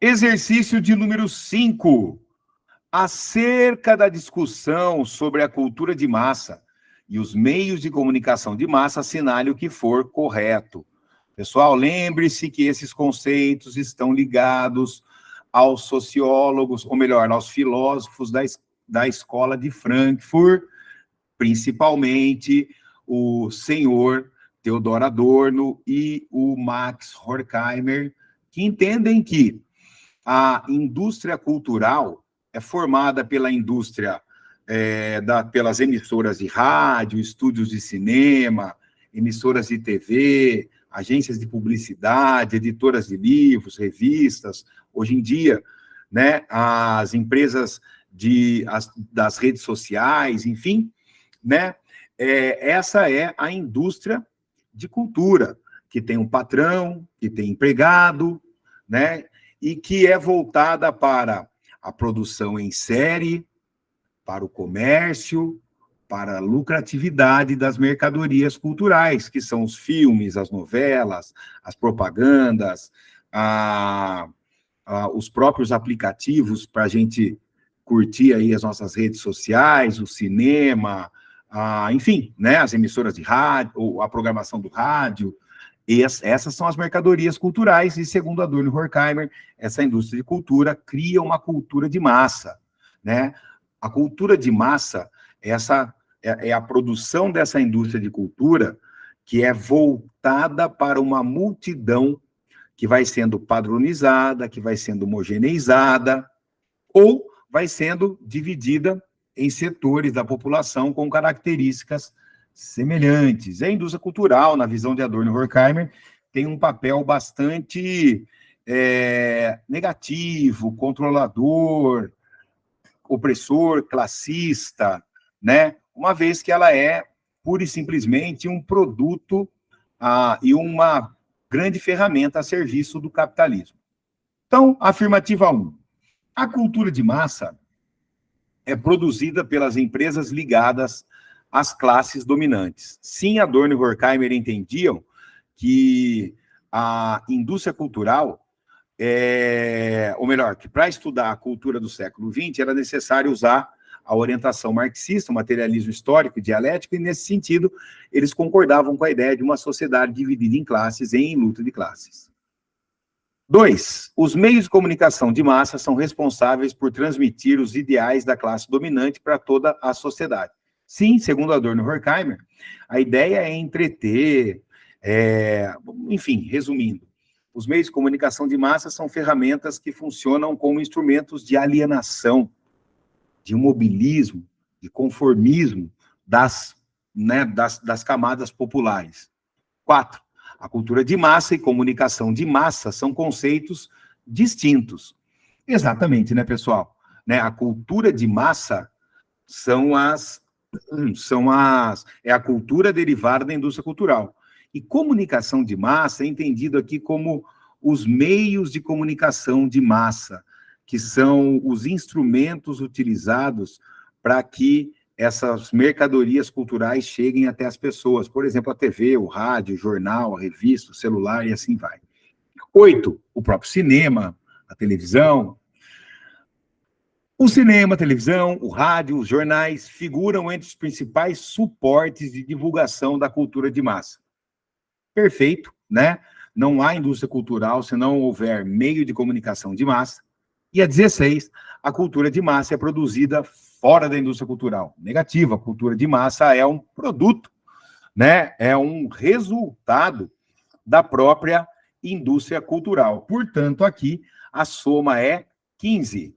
Exercício de número 5. Acerca da discussão sobre a cultura de massa e os meios de comunicação de massa, assinale o que for correto. Pessoal, lembre-se que esses conceitos estão ligados aos sociólogos, ou melhor, aos filósofos da escola de Frankfurt, principalmente o senhor Theodor Adorno e o Max Horkheimer, que entendem que a indústria cultural é formada pela indústria, pelas emissoras de rádio, estúdios de cinema, emissoras de TV, agências de publicidade, editoras de livros, revistas. Hoje em dia, né, as empresas das redes sociais, enfim, né, essa é a indústria de cultura, que tem um patrão, que tem empregado, né, e que é voltada para a produção em série, para o comércio, para a lucratividade das mercadorias culturais, que são os filmes, as novelas, as propagandas, os próprios aplicativos para a gente curtir aí as nossas redes sociais, o cinema, enfim, né, as emissoras de rádio, a programação do rádio. Essas são as mercadorias culturais, e segundo Adorno e Horkheimer, essa indústria de cultura cria uma cultura de massa, né? A cultura de massa, essa é a produção dessa indústria de cultura que é voltada para uma multidão que vai sendo padronizada, que vai sendo homogeneizada, ou vai sendo dividida em setores da população com características semelhantes. A indústria cultural, na visão de Adorno e Horkheimer, tem um papel bastante negativo, controlador, opressor, classista, né? Uma vez que ela é, pura e simplesmente, um produto e uma grande ferramenta a serviço do capitalismo. Então, afirmativa 1. A cultura de massa é produzida pelas empresas ligadas às classes dominantes. Sim, Adorno e Horkheimer entendiam que a indústria cultural, ou melhor, que para estudar a cultura do século XX era necessário usar a orientação marxista, o materialismo histórico e dialético, e nesse sentido eles concordavam com a ideia de uma sociedade dividida em classes em luta de classes. 2. Os meios de comunicação de massa são responsáveis por transmitir os ideais da classe dominante para toda a sociedade. Sim, segundo Adorno e Horkheimer, a ideia é entreter, enfim, resumindo, os meios de comunicação de massa são ferramentas que funcionam como instrumentos de alienação, de imobilismo, de conformismo das camadas populares. 4. A cultura de massa e comunicação de massa são conceitos distintos. Exatamente, né, pessoal? Né, a cultura de massa é a cultura derivada da indústria cultural. E comunicação de massa é entendido aqui como os meios de comunicação de massa, que são os instrumentos utilizados para que essas mercadorias culturais cheguem até as pessoas. Por exemplo, a TV, o rádio, o jornal, a revista, o celular e assim vai. 8. O próprio cinema, a televisão. O cinema, a televisão, o rádio, os jornais figuram entre os principais suportes de divulgação da cultura de massa. Perfeito, né? Não há indústria cultural se não houver meio de comunicação de massa. E a 16, a cultura de massa é produzida fora da indústria cultural. Negativa, a cultura de massa é um produto, né? É um resultado da própria indústria cultural. Portanto, aqui a soma é 15.